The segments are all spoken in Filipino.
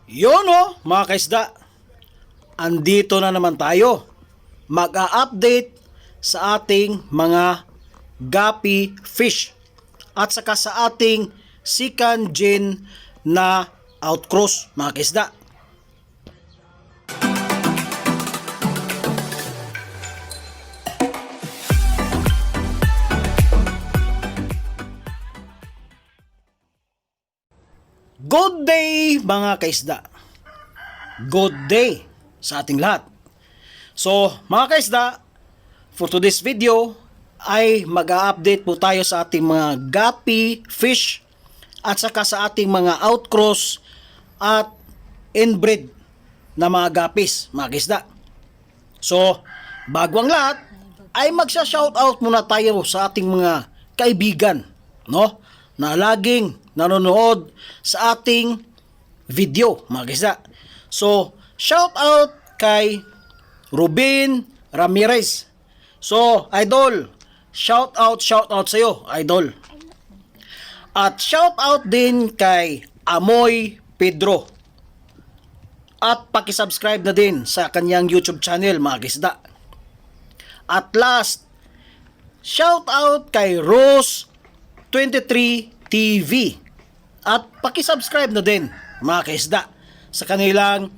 Yun mga kaisda, andito na naman tayo mag-a-update sa ating mga guppy fish at saka sa ating second gen na outcross mga kaisda. Good day mga kaisda. Good day sa ating lahat. So mga kaisda, for today's video ay mag-a-update po tayo sa ating mga guppy fish at saka sa ating mga outcross at inbred na mga guppies mga kaisda. So bago ang lahat ay magsha-shoutout muna tayo sa ating mga kaibigan, no, na laging nanonood sa ating video mga kaisda. So shout out kay Ruben Ramirez. So idol, shout out sa iyo idol. At shout out din kay Amoy Pedro. At paki-subscribe na din sa kanyang YouTube channel mga kaisda. At last, shout out kay Rose 23 TV. At paki-subscribe na din mga kaisda sa kanilang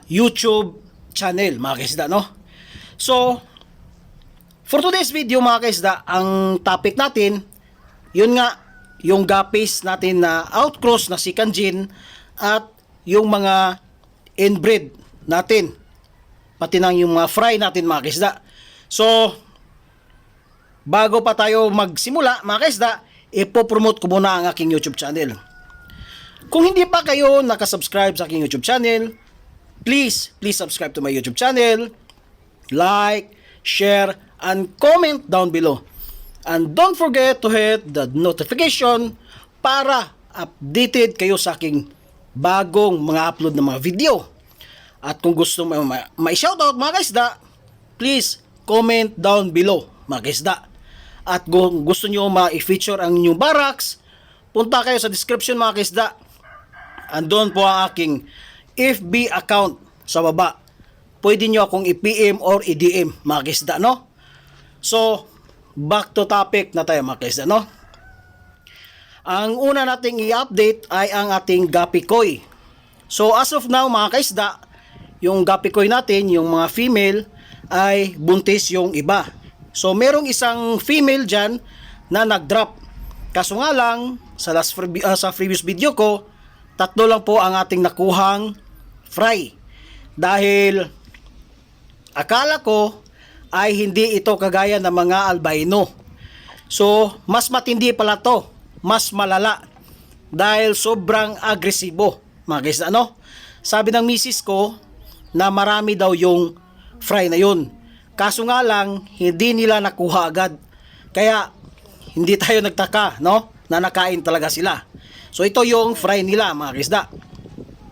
YouTube channel mga kaisda, no? So for today's video mga kaisda, ang topic natin yun nga, yung guppies natin na outcross na second gen at yung mga inbred natin, pati nang yung mga fry natin mga kaisda. So bago pa tayo magsimula mga kaisda, ipopromote ko muna ang aking YouTube channel. Kung hindi pa kayo nakasubscribe sa aking YouTube channel, please subscribe to my YouTube channel, like, share, and comment down below. And don't forget to hit the notification para updated kayo sa aking bagong mga upload na mga video. At kung gusto ma-shoutout mga kaisda, please comment down below mga kaisda. At kung gusto nyo ma-feature ang inyong barracks, punta kayo sa description mga kaisda. Andun po ang aking FB account sa baba. Pwede nyo akong i-PM or i-DM mga kaisda, no? So back to topic na tayo mga kaisda, no? Ang una nating i-update ay ang ating guppy koi. So as of now mga kaisda, yung guppy koi natin, yung mga female ay buntis yung iba. So merong isang female dyan na nag-drop. Kaso nga lang sa previous video ko, 3 lang po ang ating nakuhang fry. Dahil akala ko ay hindi ito kagaya ng mga albino. So mas matindi pala to, mas malala. Dahil sobrang agresibo mga guys, ano? Sabi ng misis ko na marami daw yung fry na yun. Kaso nga lang, hindi nila nakuha agad. Kaya, hindi tayo nagtaka, no? Na nakain talaga sila. So, ito yung fry nila, mga kisda.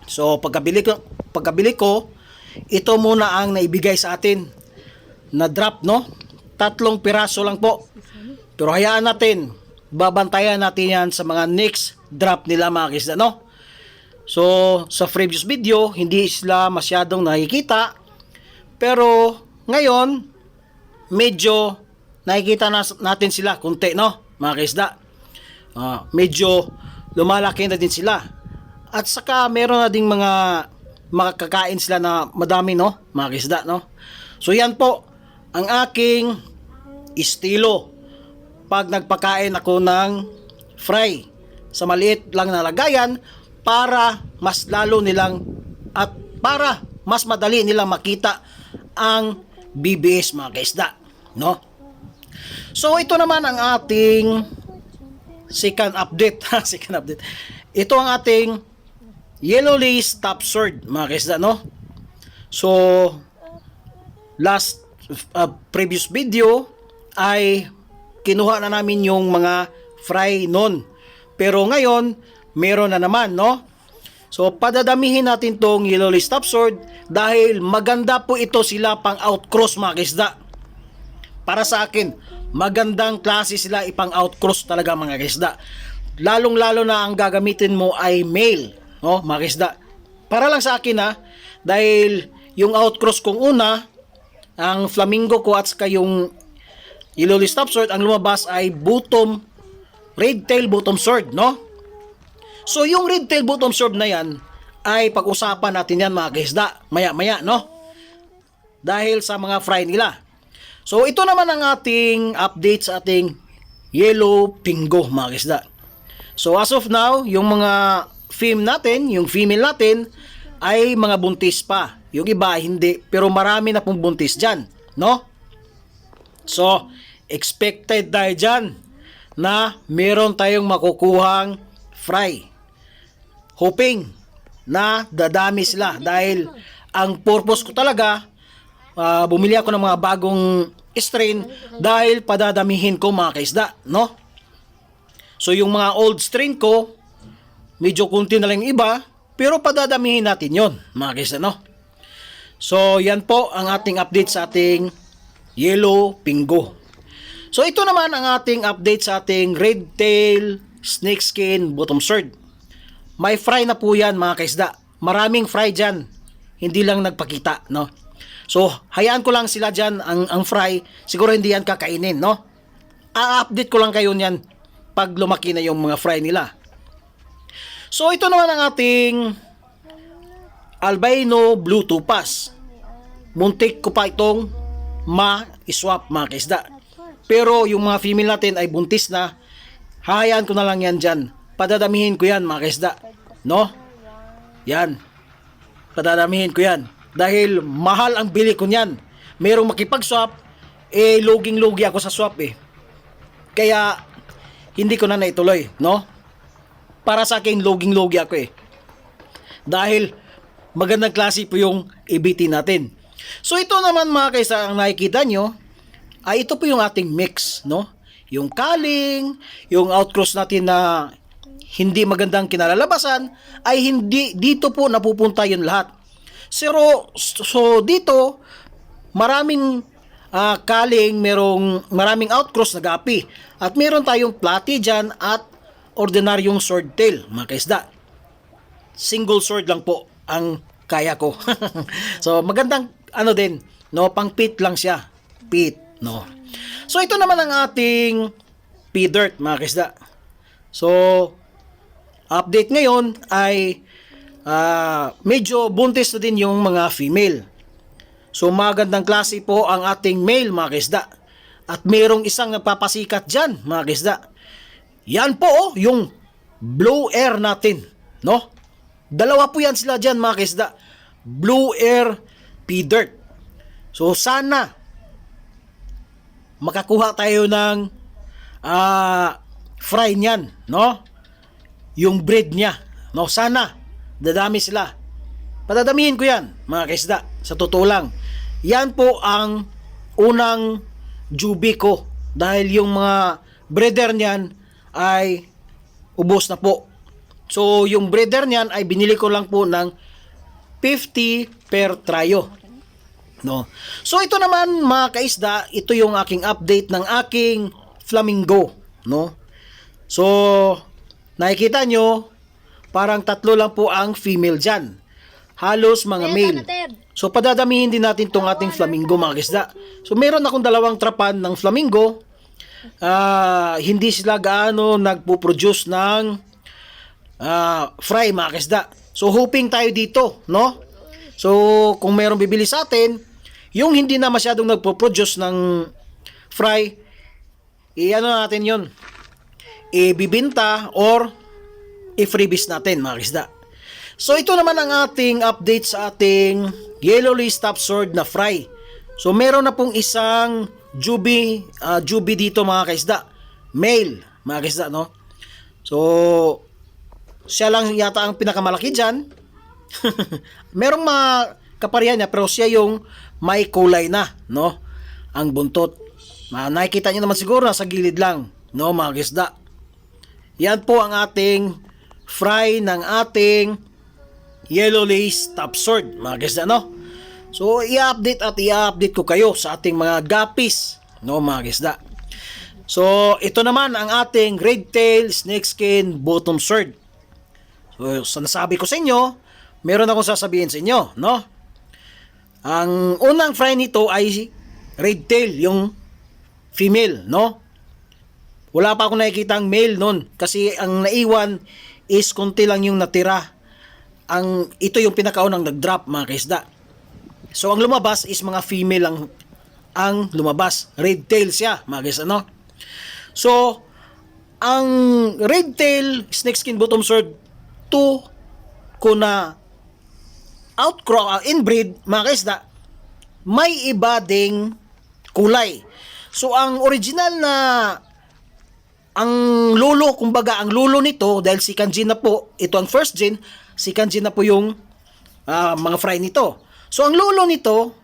So, pagkabili ko, ito muna ang naibigay sa atin. Na drop, no? 3 piraso lang po. Pero hayaan natin, babantayan natin yan sa mga next drop nila, mga kisda, no? So, sa previous video, hindi sila masyadong nakikita. Pero, ngayon, medyo nakikita natin sila kunti, no? Mga kaisda. Medyo lumalaki na din sila. At saka meron na ding mga makakakain sila na madami, no? Mga kaisda, no? So yan po ang aking estilo pag nagpakain ako ng fry sa maliit lang na lagayan para mas lalo nilang at para mas madali nilang makita ang BBS mga kaisda, no? So ito naman ang ating second update. Second update. Ito ang ating yellow lace top sword mga kaisda, no? So last previous video ay kinuha na namin yung mga fry nun. Pero ngayon meron na naman, no? So padadamihin natin tong yellow lace top sword dahil maganda po ito sila pang outcross mga kaisda. Para sa akin, magandang klase sila ipang outcross talaga mga kaisda. Lalong lalo na ang gagamitin mo ay male, no mga kaisda. para lang sa akin dahil yung outcross kong una, ang flamingo ko at saka yung yellow leaf stop sword, ang lumabas ay red tail bottom sword, no? So yung red tail bottom sword na yan ay pag-usapan natin yan mga kaisda maya-maya, no? Dahil sa mga fry nila. So ito naman ang ating update sa ating yellow pingo mga kaisda. So as of now, yung mga yung female natin ay mga buntis pa. Yung iba hindi, pero marami na pong buntis dyan, no? So expected tayo dyan na meron tayong makukuhang fry. Hoping na dadami sila dahil ang purpose ko talaga, bumili ako ng mga bagong strain dahil padadamihin ko mga kaisda, no? So yung mga old strain ko, medyo kunti na lang yung iba, pero padadamihin natin yon mga kaisda, no? So yan po ang ating update sa ating yellow pingo. So ito naman ang ating update sa ating red tail snakeskin bottom sword. May fry na po yan mga kaisda. Maraming fry dyan. Hindi lang nagpakita, no? So, hayaan ko lang sila dyan, ang fry. Siguro hindi yan kakainin, no? A-update ko lang kayo niyan pag lumaki na yung mga fry nila. So, ito naman ang ating albino blue topaz. Muntik ko pa itong ma-swap mga kaisda. Pero yung mga female natin ay buntis na. Hayaan ko na lang yan dyan. Padadamihin ko yan mga kaisda, no? Yan. Padadamihin ko yan. Dahil mahal ang bili ko niyan. Merong makipag-swap, loging-logi ako sa swap Kaya, hindi ko na naituloy, no? Para sa akin, loging-logi ako Dahil, magandang klase po yung EBT natin. So, ito naman mga kaisa, ang nakikita nyo, ay ito po yung ating mix, no? Yung kaling, yung outcross natin na hindi magandang kinalalabasan, ay hindi dito po napupunta yun lahat. So dito, maraming kaling, maraming outcross na gapi. At meron tayong platy dyan at ordinaryong sword tail, mga kaisda. Single sword lang po ang kaya ko. So magandang din, no, pang pit lang siya. Pit, no. So ito naman ang ating P-dirt, mga kaisda. So update ngayon ay medyo buntis na din yung mga female. So magandang klase po ang ating male mga kaisda. At mayroong isang nagpapasikat dyan mga kaisda. Yan po yung blue air natin, no? Dalawa po yan sila dyan mga kaisda. Blue air P-dirt. So sana makakuha tayo ng fry niyan, no? Yung breed niya, no? Sana dadami sila. Padadamihin ko yan mga kaisda. Sa totoo lang, yan po ang unang jubi ko dahil yung mga breeder niyan ay ubos na po. So yung breeder niyan ay binili ko lang po ng 50 per tryo, no? So ito naman mga kaisda, ito yung aking update ng aking flamingo, no? So nakikita nyo, parang 3 lang po ang female dyan. Halos mga male. So padadamihin din natin tong ating flamingo mga kaisda. So meron akong 2 trapan ng flamingo. Hindi sila gaano nagpo-produce ng fry mga kaisda. So hoping tayo dito, no? So kung meron bibili sa atin, yung hindi na masyadong nagpo-produce ng fry, natin yon, ibibinta or i-freebies natin mga kisda. So ito naman ang ating update sa ating yellow leaf stop sword na fry. So meron na pong isang jubi dito mga kaisda, male mga kaisda, no? So siya lang yata ang pinakamalaki dyan. Merong mga kaparihan niya pero siya yung may kulay na, no? Ang buntot. Nakikita niyo naman siguro nasa gilid lang, no mga kaisda. Yan po ang ating fry ng ating yellow lace top sword mga kaisda, no? So i-update ko kayo sa ating mga gapis, no mga kaisda. So ito naman ang ating red tail snakeskin bottom sword. So nasabi ko sa inyo, meron akong sasabihin sa inyo, no? Ang unang fry nito ay red tail, yung female, no? Wala pa akong nakikita ang male nun kasi ang naiwan is konti lang yung natira. Ito yung pinakaunang nag-drop, mga kaisda. So ang lumabas is mga female ang lumabas. Red tail siya, mga kaisda, no? So ang red tail snakeskin bottom sword 2 ko na inbreed, mga kaisda, may iba ding kulay. So ang original na ang lulo, kumbaga ang lulo nito, dahil second gen na po, ito ang first gen, second gen na po yung mga fry nito. So ang lulo nito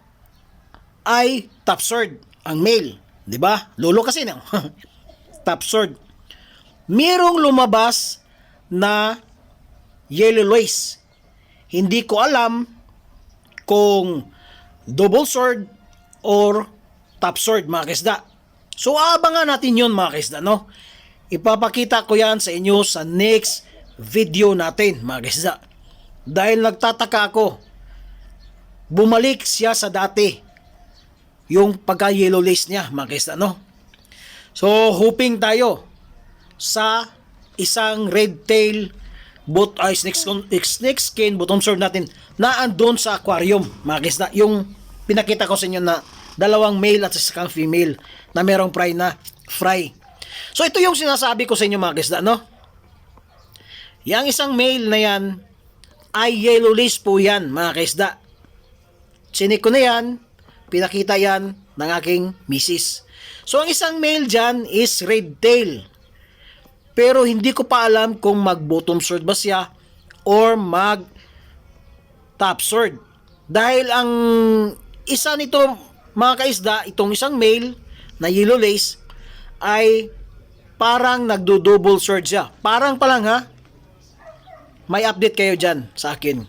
ay top sword, ang male, 'di ba? Lulo kasi no. Top sword. Merong lumabas na yellow lace. Hindi ko alam kung double sword or top sword, mga kaisda. So abangan natin yun, mga kaisda, no? Ipapakita ko yan sa inyo sa next video natin, mga kaisda. Dahil nagtataka ako, bumalik siya sa dati, yung pagka yellow lace niya, mga kaisda, no? So hoping tayo sa isang red tail snakeskin bottom sword natin na andun sa aquarium, mga kaisda. Yung pinakita ko sa inyo na dalawang male at isang female na merong fry. So ito yung sinasabi ko sa inyo, mga kaisda, no? Yang isang male na yan ay yellow lace po yan, mga kaisda. Sinik ko na yan, pinakita yan ng aking misis. So ang isang male dyan is red tail. Pero hindi ko pa alam kung mag bottom sword ba siya or mag top sword. Dahil ang isa nito, mga kaisda, itong isang male na yellow lace ay parang nagdo-double sword siya. Parang pa lang, ha? May update kayo dyan sa akin.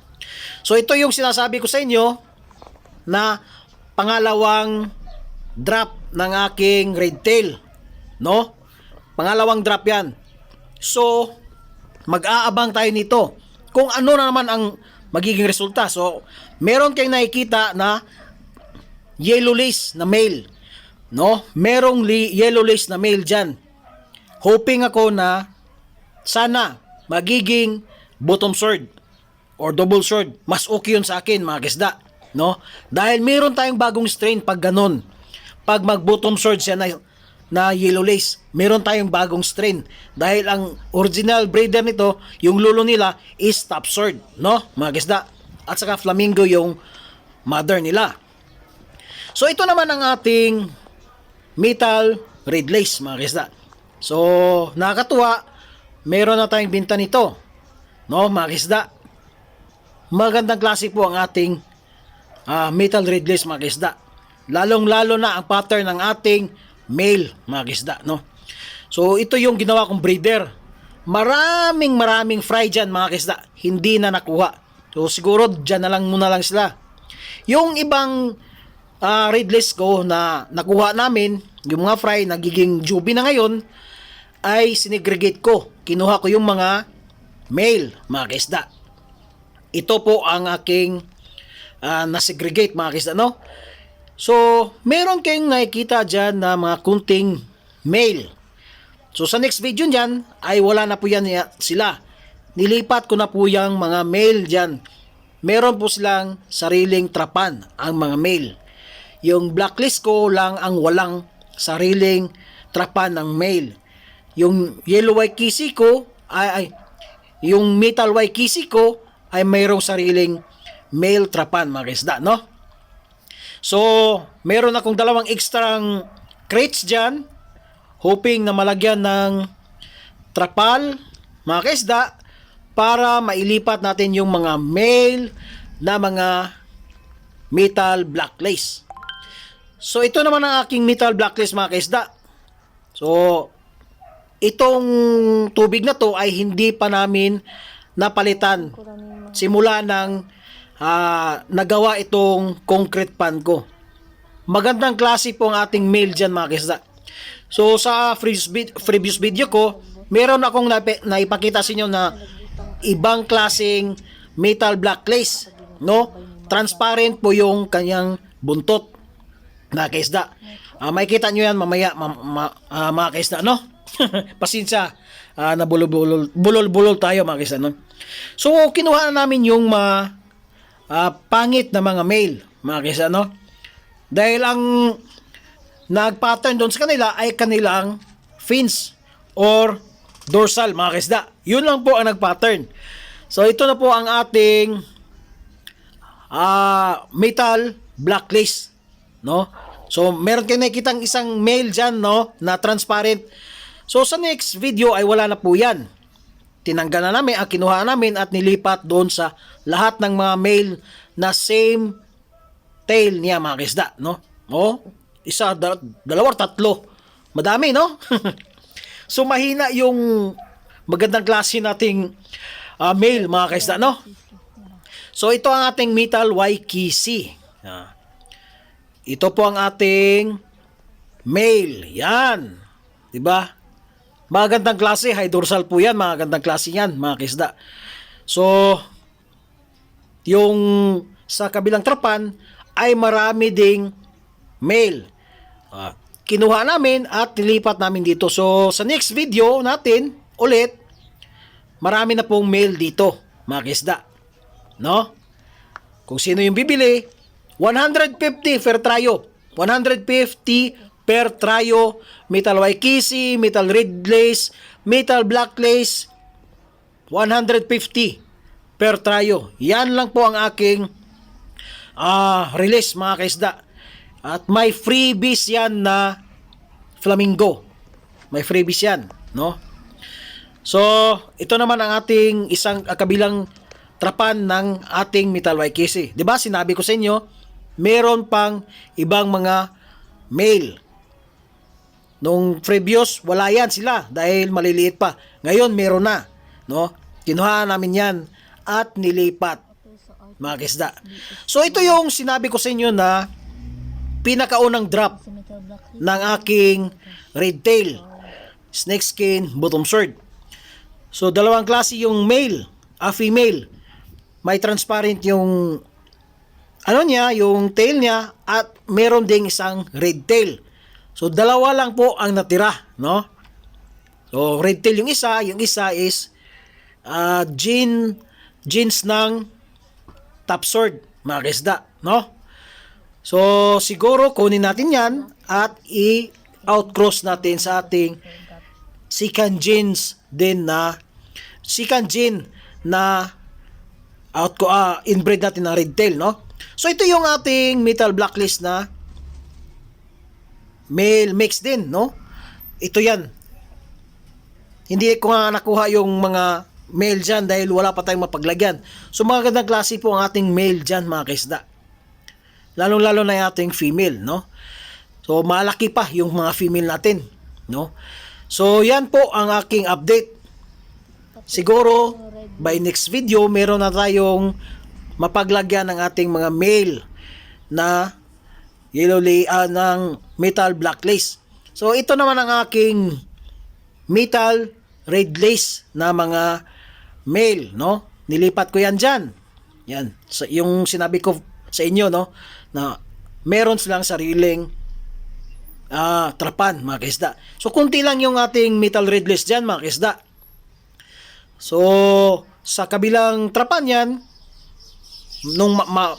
So ito yung sinasabi ko sa inyo na pangalawang drop ng aking red tail, no? Pangalawang drop yan. So mag-aabang tayo nito kung ano na naman ang magiging resulta. So meron kayong nakikita na yellow lace na male, no? Merong yellow lace na male dyan. Hoping ako na sana magiging bottom sword or double sword. Mas okay yun sa akin, mga kaisda, no? Dahil meron tayong bagong strain pag ganun. Pag mag bottom sword siya na yellow lace, meron tayong bagong strain. Dahil ang original breeder nito, yung lulo nila is top sword, no, mga kaisda? At saka flamingo yung mother nila. So ito naman ang ating metal red lace, mga kaisda. So nakakatuwa, meron na tayong binta nito, no, mga kaisda. Magandang klase po ang ating metal red lace, mga kaisda. Lalong-lalo na ang pattern ng ating male, mga kaisda, no. So ito yung ginawa kong breeder. Maraming fry dyan, mga kaisda, hindi na nakuha. So siguro dyan na lang muna lang sila. Yung ibang red lace ko na nakuha namin, yung mga fry nagiging jubi na ngayon, ay sinegregate ko. Kinuha ko yung mga male, mga kaisda. Ito po ang aking nasegregate, mga kaisda, no. So meron kayong nakikita dyan na mga kunting male. So sa next video dyan ay wala na po yan sila. Nilipat ko na po yung mga male dyan. Meron po silang sariling trapan ang mga male. Yung blacklist ko lang ang walang sariling trapan ng male. Yung yellow white kissy ko yung metal white kissy ko ay mayroong sariling male trapan, mga kaisda, no? So meron akong dalawang extrang crates dyan, hoping na malagyan ng trapal, mga kaisda, para mailipat natin yung mga male na mga metal black lace. So ito naman ang aking metal black lace, mga kaisda. So itong tubig na to ay hindi pa namin napalitan simula ng nagawa itong concrete pan ko. Magandang klase po ang ating male dyan, mga kaisda. So sa previous video ko, meron akong naipakita sa inyo na ibang klaseng metal black lace, no? Transparent po yung kanyang buntot, mga kaisda. Makikita nyo yan mamaya, mga kaisda, no? Pasensya, bulol-bulol tayo, mga kaisda, no? So, kinuha na namin yung pangit na mga male, mga kaisda, no? Dahil ang nag-pattern doon sa kanila ay kanilang fins or dorsal, mga kaisda. Yun lang po ang nag-pattern. So, ito na po ang ating metal black lace, no? So, meron kayo nakikitang isang male dyan, no, na transparent. So, sa next video ay wala na po yan. Tinanggal na namin, kinuha namin at nilipat doon sa lahat ng mga male na same tail niya, mga kaisda, no? Isa, dalawa, tatlo. Madami, no? So, mahina yung magandang klase nating male, mga kaisda, no? So, ito ang ating metal Waikiki. Ito po ang ating male. Yan. Diba? Magandang klase. High dorsal po yan. Magandang klase yan, mga kaisda. So, yung sa kabilang trapan ay marami ding male. Kinuha namin at nilipat namin dito. So, sa next video natin, ulit, marami na pong male dito, mga kaisda. No? Kung sino yung bibili, 150 per tryo. 150 per tryo. Metal Waikiki, metal red lace, metal black lace, 150 per tryo. Yan lang po ang aking release, mga kaisda. At may freebies yan na flamingo. May freebies yan, no? So, ito naman ang ating isang kabilang trapan ng ating metal Waikiki. 'Di ba? Sinabi ko sa inyo, meron pang ibang mga male. Nung previous, wala yan sila dahil maliliit pa. Ngayon, meron na, no? Kinuha namin yan at nilipat, mga kaisda. So, ito yung sinabi ko sa inyo na pinakaunang drop ng aking red tail, snake skin, bottom sword. So, dalawang klase yung male, female. May transparent yung yung tail niya at meron ding isang red tail. So, dalawa lang po ang natira, no? So, red tail yung isa is jeans ng top sword, mga kaisda, no? So, siguro kunin natin yan at i-outcross natin sa ating second jeans din na inbreed natin ng red tail, no? So, ito yung ating metal blacklist na male mix din, no? Ito yan. Hindi ko nga nakuha yung mga male dyan dahil wala pa tayong mapaglagyan. So, mga gandang klase po ang ating male dyan, mga kaisda. Lalong-lalo na yung ating female, no? So, malaki pa yung mga female natin, no? So, yan po ang aking update. Siguro, by next video, meron na tayong mapaglagyan ng ating mga male na ng metal black lace. So, ito naman ang aking metal red lace na mga male, no? Nilipat ko yan dyan. Yan. So, yung sinabi ko sa inyo, no? Na meron silang sariling trapan, mga kaisda. So, kunti lang yung ating metal red lace dyan, mga kaisda. So, sa kabilang trapan yan, nung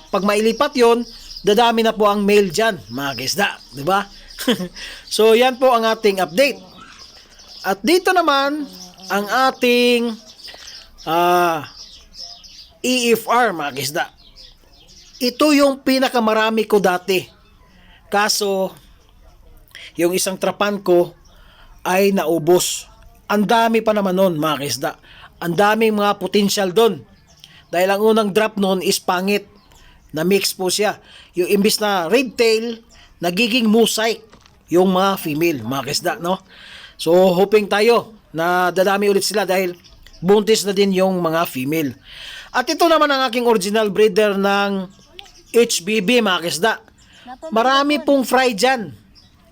pag mailipat yon, dadami na po ang male dyan, mga kaisda. Diba? So, yan po ang ating update. At dito naman, ang ating EFR, mga kaisda. Ito yung pinakamarami ko dati. Kaso, yung isang trapan ko ay naubos. Ang dami pa naman nun, mga kaisda. Ang daming mga potential doon. Dahil ang unang drop nun is pangit. Na mix po siya. Yung imbis na red tail, nagiging mosaic yung mga female, mga kaisda, no? So, hoping tayo na dadami ulit sila dahil buntis na din yung mga female. At ito naman ang aking original breeder ng HBB, mga kaisda. Marami pong fry dyan.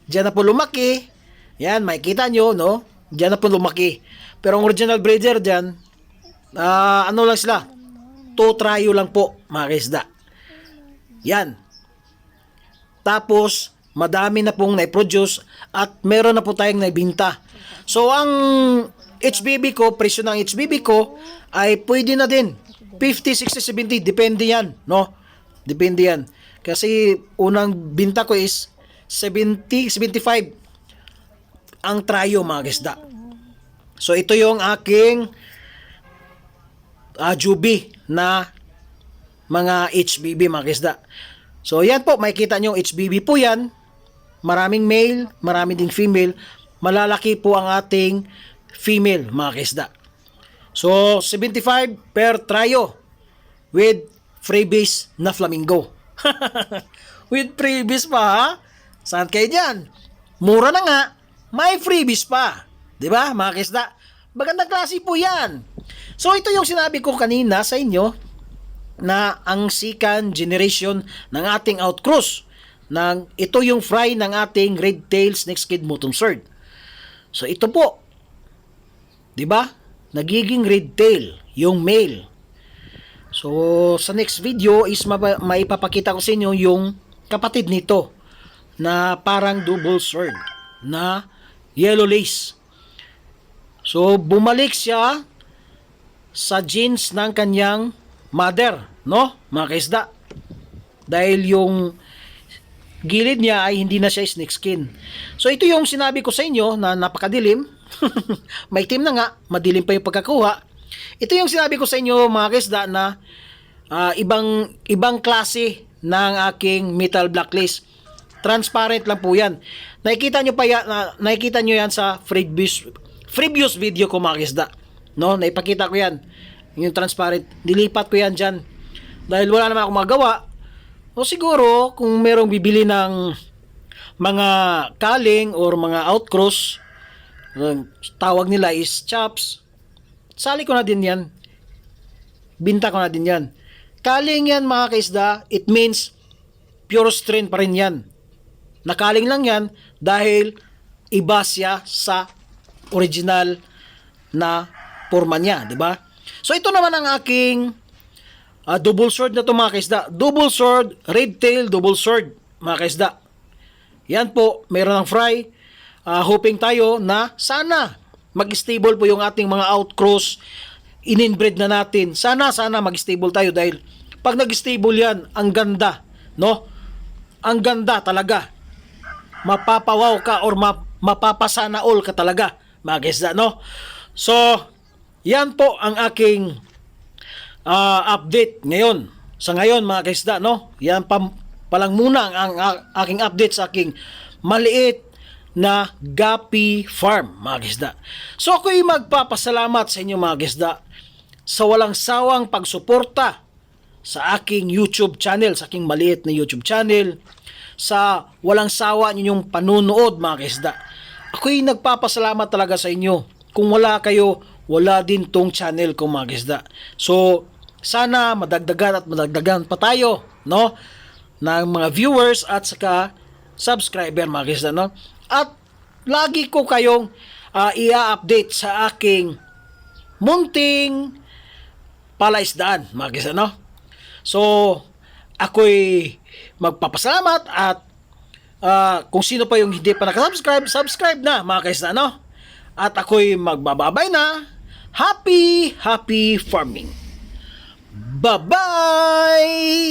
Diyan na po lumaki. Yan, makikita nyo, no? Diyan na po lumaki. Pero ang original breeder dyan, ano lang sila? to tryo lang po mga kaisda. Yan. Tapos, madami na pong na-produce at meron na po tayong naibinta. So, ang HBB ko, presyo ng HBB ko ay pwede na din. 50, 60, 70, depende yan, no? Depende yan. Kasi unang binta ko is 70, 75 ang tryo mga kaisda. So, ito yung aking jubi na mga HBB mga kaisda. So, yan po, makikita nyo, HBB po yan. Maraming male, marami ding female. Malalaki po ang ating female, mga kaisda. So, 75 per tryo with freebies na flamingo. With freebies pa, ha? Saan kayo dyan? Mura na nga, may freebies pa. Diba, mga kaisda? Magandang klase po yan. So, ito yung sinabi ko kanina sa inyo na ang second generation ng ating outcross. Ito yung fry ng ating red tail snake skin mutton sword. So, ito po. Diba? Nagiging red tail yung male. So, sa next video is maipapakita ko sa inyo yung kapatid nito na parang double sword na yellow lace. So, bumalik siya sa genes ng kanyang mother, no? Mga kaisda. Dahil yung gilid niya ay hindi na siya snake skin. So, ito yung sinabi ko sa inyo na napakadilim. May team na nga, madilim pa yung pagkakuha. Ito yung sinabi ko sa inyo mga kaisda na ibang klase ng aking metal black lace. Transparent lang po yan. Nakikita nyo yan sa previous video ko mga kaisda. No, naipakita ko yan. Yung transparent, dilipat ko yan dyan. Dahil wala naman akong magawa. O siguro, kung merong bibili ng mga kaling or mga outcross, tawag nila is chops, sali ko na din yan. Binta ko na din yan. Kaling yan mga kaisda, it means pure strain pa rin yan. Nakaling lang yan dahil iba siya sa original na forma niya, di ba? So ito naman ang aking double sword na to mga kaisda. Double sword, red tail, double sword mga kaisda. Yan po, meron ng fry. Hoping tayo na sana mag-stable po yung ating mga outcross. In-inbreed na natin. Sana mag-stable tayo dahil pag nag-stable yan, ang ganda, no? Ang ganda talaga. Mapapawaw ka or mapapasana all ka talaga mga kaisda, no? So, yan po ang aking update ngayon. Sa ngayon mga kaisda, no? Yan palang muna ang aking update sa aking maliit na Gapi Farm mga kaisda. So ako'y magpapasalamat sa inyo mga kaisda sa walang sawang pagsuporta sa aking YouTube channel, sa aking maliit na YouTube channel, sa walang sawa ninyong panunood mga kaisda. Ako'y nagpapasalamat talaga sa inyo. Kung wala kayo, wala din tong channel ko mga kaisda. So, sana madagdagan pa tayo, no? Ng mga viewers at saka subscriber mga kaisda, no? At lagi ko kayong i-update sa aking munting palaisdaan mga kaisda, no? So, ako'y magpapasalamat at kung sino pa yung hindi pa nakasubscribe, subscribe na mga kaisda, no? At ako'y magbababay na. Happy farming. Bye-bye!